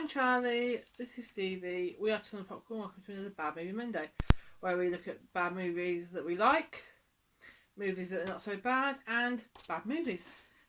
I'm Charlie. This is Stevie. We are Ton of Popcorn. Welcome to another Bad Movie Monday, where we look at bad movies that we like, movies that are not so bad, and bad movies.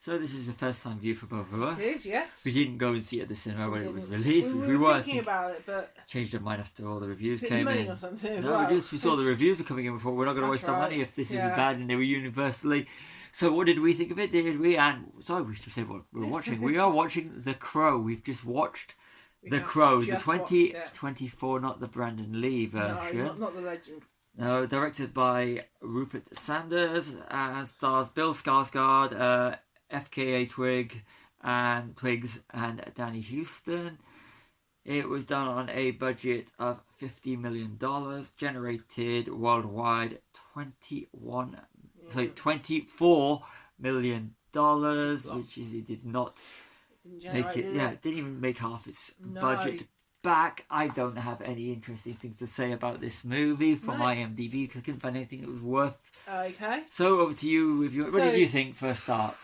So this is the first time view for both of us. It is, yes. We didn't go and see it at the cinema when it was released. We were thinking about it, but changed our mind after all the reviews came in. Or something as no, well. we saw the reviews were coming in before. We're not going to waste our money if this is bad, and they were universally. So what did we think of it? Did we? And sorry, we should say what we're watching. We are watching The Crow. We've just watched The Crow, the 2024, not the Brandon Lee version. No, not the legend. No, directed by Rupert Sanders, and stars Bill Skarsgård, FKA Twigs and Danny Houston. It was done on a budget of $50 million, generated worldwide $24 million, which is it did not make it. Yeah, it didn't even make half its budget back. I don't have any interesting things to say about this movie from IMDb because I couldn't find anything that was worth. Okay. So over to you. What did you think for a start?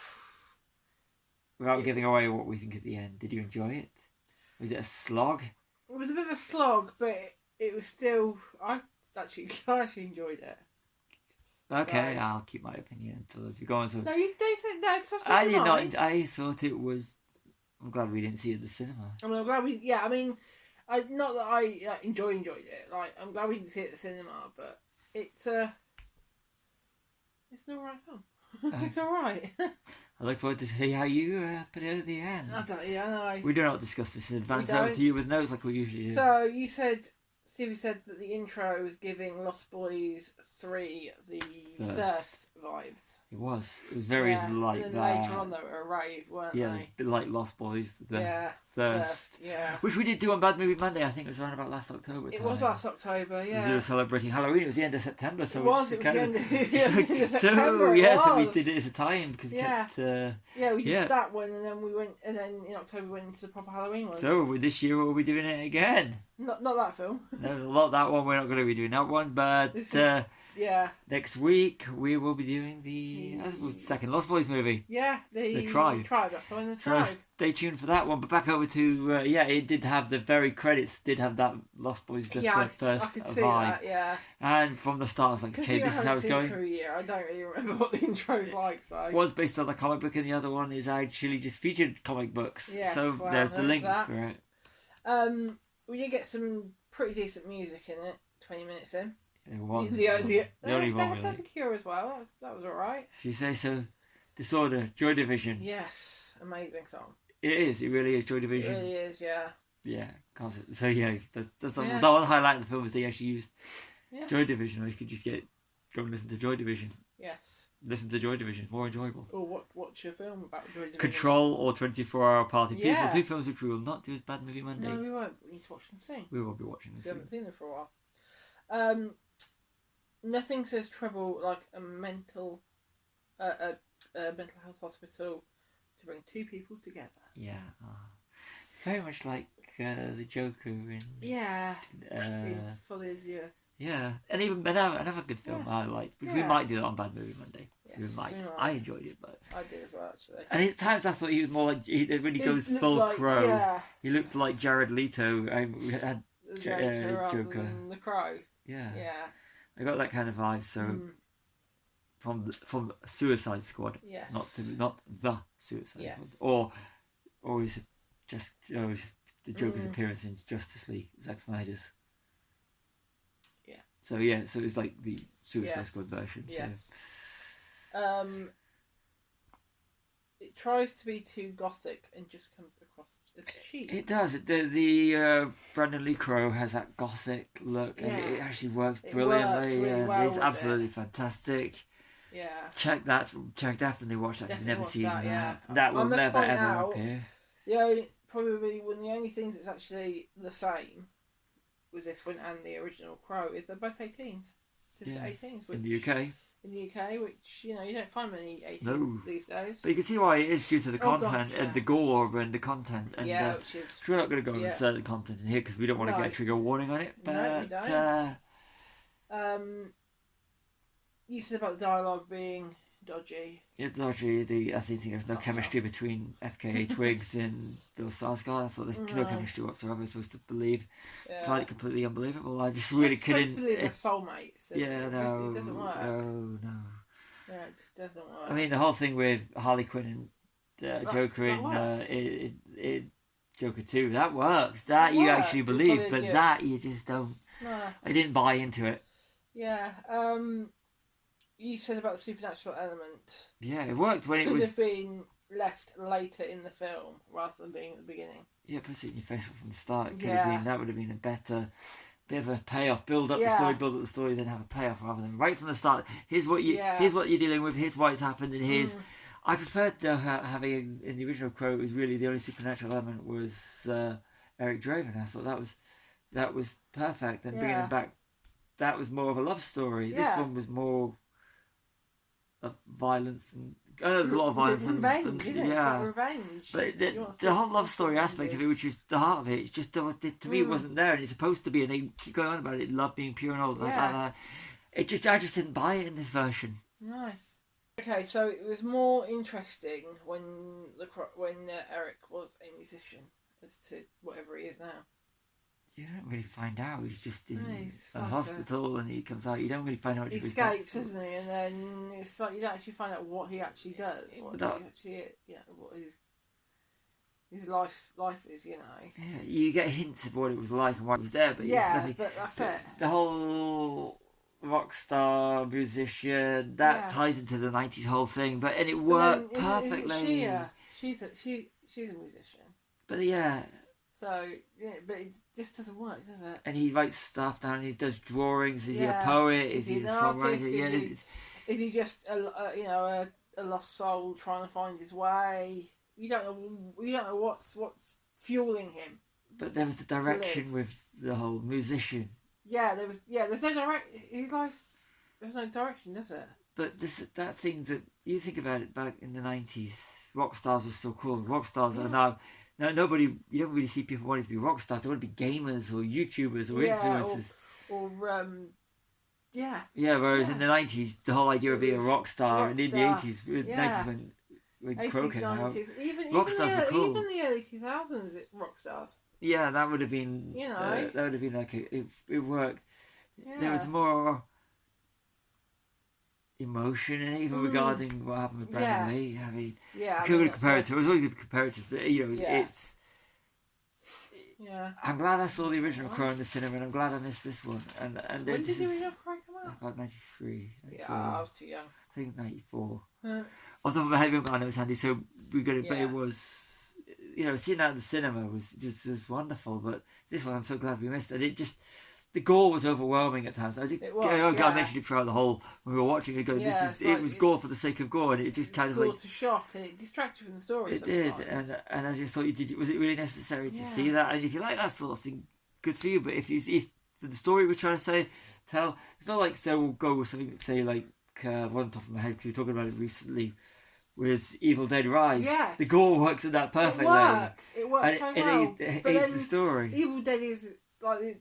Without giving away what we think at the end, did you enjoy it? Was it a slog? It was a bit of a slog, but it was still. I actually enjoyed it. Okay, so, I'll keep my opinion until you go on. So no, you don't think no, because I did not. I thought it was. I'm glad we didn't see it at the cinema. I'm glad we. Yeah, I mean, not that I enjoyed it. Like, I'm glad we didn't see it at the cinema, but it's an alright film. It's alright. I look forward to see how you put it at the end. I don't. Yeah, no. We do not discuss this in advance. Over to you with notes like we usually do. So you said. Stevie said that the intro was giving Lost Boys 3 the Thirst vibes. It was. It was very like and then that. later on they were a rave, weren't they? Yeah, a bit like Lost Boys. Thirst. Yeah. Which we did do on Bad Movie Monday. I think it was around about last October. It was last October, yeah. We were celebrating Halloween. It was the end of September, so it was the end of September. So we did it as a tie-in because we kept. We did that one, and then we went, and then in October we went into the proper Halloween one. So this year we'll be doing it again. Not that film. No, not that one. We're not going to be doing that one, but next week we will be doing the second Lost Boys movie. Yeah, the Tribe. That's the one. The Tribe. So stay tuned for that one. But back over to it did have the very credits did have that Lost Boys first I could see vibe. That, yeah. And from the start, I was like, okay, this is how it's going. For a year, I don't really remember what the intro's like. So it was based on the comic book, and the other one is actually just featured comic books. Yes, so there's the link for it. We did get some pretty decent music in it. 20 minutes in. The only one. They had The Cure as well. That was alright. So you say so. Disorder, Joy Division. Yes, amazing song. It is. It really is Joy Division. It really is. Yeah. Yeah. So that's the one highlight of the film is they actually used Joy Division, or you could just go and listen to Joy Division. Yes. Listen to Joy Division, more enjoyable. Or what's your film about Joy Division? Control or 24-Hour Party People, two films which we will not do as Bad Movie Monday. No, we won't. We need to watch them soon. We will be watching them soon. We haven't seen them for a while. Nothing says trouble like a mental health hospital to bring two people together. Yeah. Very much like the Joker in... Yeah. Follows you. Yeah, and even another good film I liked. We might do that on Bad Movie Monday. Yes, we might. I enjoyed it, but I did as well actually. And at times I thought he was more like when he goes full Crow. Yeah. He looked like Jared Leto. We had Joker. The Crow. Yeah. Yeah. I got that kind of vibe. So from Suicide Squad. Yes. Not the Suicide Squad. Or is it just the Joker's appearance in Justice League, Zack Snyder's. So so it's like the Suicide Squad version. Yes. So. It tries to be too gothic and just comes across as cheap. It does. The Brandon Lee Crow has that gothic look, and it actually works brilliantly. Really well it's absolutely fantastic. Yeah. Check definitely watch that. If you've never seen that. Yeah. That will never ever appear. Probably one of the only things that's actually the same with this one and the original Crow is they're both 18s. 18s. In the UK. In the UK, which, you don't find many 18s these days. But you can see why it is due to the content and the gore and the content. And, which is... We're not going to go into certain content in here because we don't want to get a trigger warning on it. But, no, we don't. You said about the dialogue being dodgy. It's dodgy. I think there's no Not chemistry between FKA Twigs and Bill Skarsgård. I thought there's no No. chemistry whatsoever. I was supposed to believe. I Yeah. find it completely unbelievable. I just really It's supposed couldn't. to believe they're soulmates. And Yeah, it no, it doesn't work. no. Yeah, it just doesn't work. I mean, the whole thing with Harley Quinn and Joker that in works. Joker 2, that works. That It you works. actually It's believe, what it but is. that you just don't. No. I didn't buy into it. Yeah. You said about the supernatural element. Yeah, it worked when it Could was. have been left later in the film rather than being at the beginning. Yeah, put it in your face from the start. It could Yeah. have been, that would have been a better bit of a payoff. Build up Yeah. build up the story, then have a payoff rather than right from the start. Here's what Yeah. you're dealing with. Here's why it's happened, and here's. Mm. I preferred having in the original quote. It was really the only supernatural element was Eric Draven. I thought that was perfect, and bringing Yeah. him back. That was more of a love story. This Yeah. one was more of violence and. I know there's a lot of violence revenge, and isn't it? It's about revenge. but You want the whole to- love story aspect of it, which was the heart of it, to me it wasn't there, and it's supposed to be, and they keep going on about it, love being pure and all that. Yeah. I just didn't buy it in this version. No. Okay, so it was more interesting when Eric was a musician as to whatever he is now. You don't really find out. He's just in No, he's a like hospital, and he comes out. You don't really find out. He much of his escapes, backstory. doesn't he? And then it's like you don't actually find out what he actually does, what That- he actually, what his life is, you know. Yeah, you get hints of what it was like and why it was there, but it's nothing. But that's it. The whole rock star musician that Yeah. ties into the '90s whole thing, and it But worked then perfectly. she's a musician. But yeah. So yeah, but it just doesn't work, does it? And he writes stuff down. He does drawings. Is he a Yeah. poet? Is Is he he an a artist? songwriter? Yeah, Is he- it's- Is he just a lost soul trying to find his way? You don't know what's fueling him. but there was the direction with the whole musician. Yeah, there's no his life. There's no direction, does it? But that things that you think about it back in the '90s, rock stars were still cool. Rock stars are now. No, nobody. You don't really see people wanting to be rock stars. They want to be gamers or YouTubers or influencers. Or yeah. Yeah, whereas Yeah. in the '90s, the whole idea of being a rock star, and in the Rockstar. '80s, Yeah. '90s when 80s, Crow came out, 90s, even rock stars are cool. even the early 2000s, rock stars. yeah, that would have been. You know. that would have been like it worked. Yeah. There was more emotion in it, even regarding what happened with Brandon Lee. I mean, Yeah. I could compare it to. It was always going to compare it to, but Yeah. it's. Yeah. I'm glad I saw the original Crow in the cinema, and I'm glad I missed this one. And When this did the is original Crow come out? about 93. Yeah, I was too young. I think 94. Uh, Off the top of my head, I know it's handy, so we got it. But Yeah. it was, seeing that in the cinema was just wonderful. But this one, I'm so glad we missed it. It just, the gore was overwhelming at times. I mentioned it throughout the whole when we were watching it. Going, Yeah, it was gore for the sake of gore, and it just kind of gore like to shock, and it distracts you from the story. it did. sometimes. And I just thought, was it really necessary to Yeah. see that? And if you like that sort of thing, good for you. But if it's for the story we're trying to tell, it's not like we'll go with something say like one top of my head because we were talking about it recently. Was Evil Dead Rise? Yes. The gore works in that perfectly. It works so well. It But aids then the story. Evil Dead is like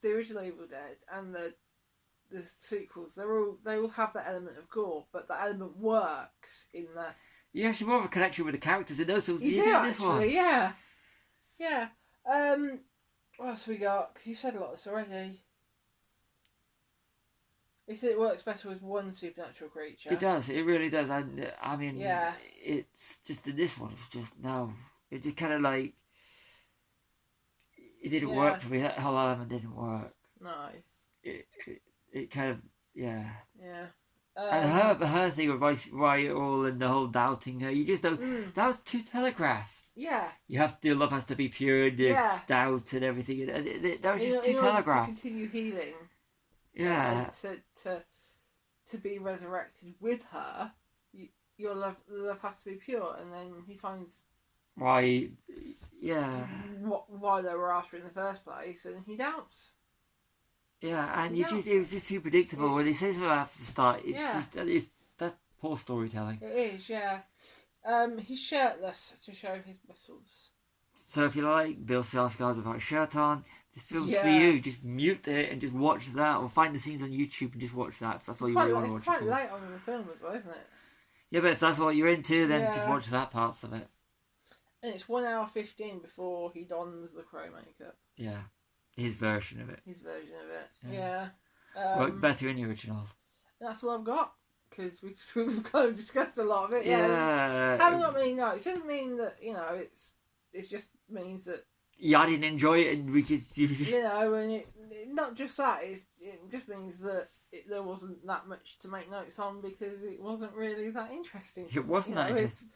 the original Evil Dead and the sequels. They all have that element of gore, but that element works in the. You actually more of a connection with the characters in those films than you do do in this actually, one. yeah. What else we got? Because you said a lot of this already. You said it works better with one supernatural creature. It does. It really does. I mean, Yeah. it's just in this one. It's just no. It just kind of like it didn't work for me. That whole element didn't work. No. It kind of yeah. Yeah. And her thing of Riot all and the whole doubting her. You just know that was too telegraphed. Yeah. You have to. Your love has to be pure. And there's Yeah. doubt and everything. And that was just too in order telegraphed. to continue healing. Yeah. And to be resurrected with her, your love has to be pure, and then he finds Why? Yeah. why they were after in the first place, and he doubts. Yeah, and Yeah. it was just too predictable. When he says it after the start, Yeah. That's poor storytelling. It is, yeah. He's shirtless to show his muscles. So if you like Bill Skarsgård without a shirt on, this film's for Yeah. you. Just mute it and just watch that, or find the scenes on YouTube and just watch that. If that's all It's you quite, really want it's to watch. quite it for. late on in the film as well, isn't it? Yeah, but if that's what you're into, then just Yeah. watch that parts of it. And it's 1 hour 15 before he dons the crow makeup. Yeah, his version of it. His version of it. Yeah. Yeah. Worked better in the original. That's all I've got. Because we've kind of discussed a lot of it. Yeah. Haven't got many notes. It doesn't mean that, it just means that, Yeah, I didn't enjoy it, and we could. and it not just that, it just means that there wasn't that much to make notes on because it wasn't really that interesting. It wasn't that interesting.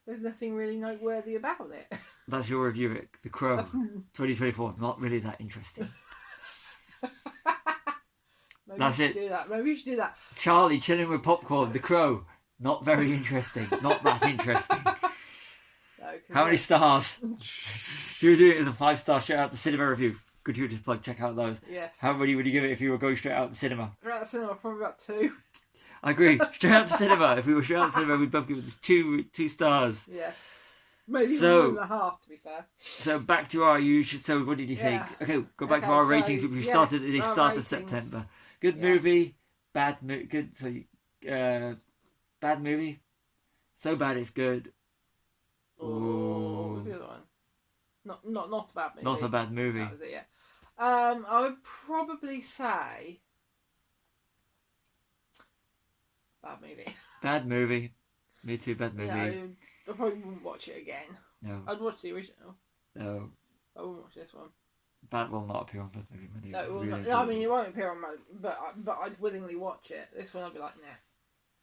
There's nothing really noteworthy about it. That's your review, Rick. The Crow, That's- 2024. Not really that interesting. Maybe That's we should it. do that. Maybe we should do that. Charlie chilling with popcorn. The Crow. Not very interesting. Not that interesting. No, 'cause How many stars? If you were doing it as a 5-star, shout out the cinema review. Gratuitous plug. Check out those. Yes. How many would you give it if you were going straight out the cinema? Right, cinema, probably about 2. I agree. Straight out the cinema. If we were straight out the cinema, we'd both give it 2 stars. Yes. Maybe So- 1.5, to be fair. So back to our usual. So what did you think? Yeah. Okay, go back to Okay, our so, ratings. We yes, started at the our start of ratings. September. Good Yes. movie, bad movie. Good. So, bad movie. So bad it's good. Or what was the other one? Not a bad movie. Not a bad movie. That was it, yeah. I would probably say bad movie. Bad movie. Me too. Bad movie. No, I probably wouldn't watch it again. No. I'd watch the original. No. I wouldn't watch this one. Bad will not appear on bad movie. Money. No, it will Really not. No, I mean, it won't appear on my. But I'd willingly watch it. This one, I'd be like, nah,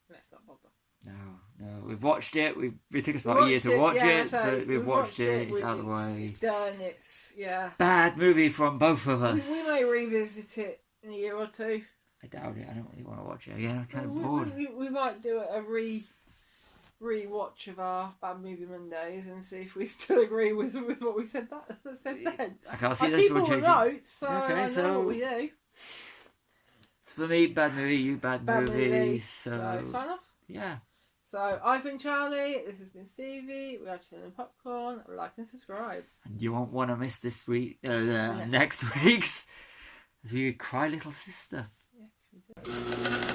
let's not bother. No. We've watched it. It took us We about a year watched to watch yeah, it, so but we've watched it. It's we- out of the way. It's done. It's Bad movie from both of We, us. we may revisit it in a year or two. I doubt it. I don't really want to watch it again. I'm kind of bored. We might do a re-watch of our Bad Movie Mondays and see if we still agree with what we said then. I can't see I this keep one all the changing. notes, so Okay, I know so- what we do. For me, bad movie. You bad movie. movie. So Sign off. yeah. So I've been Charlie. This has been Stevie. We are chilling popcorn. Like and subscribe. And you won't want to miss this week, next week's, as we cry little sister. Yes, we do.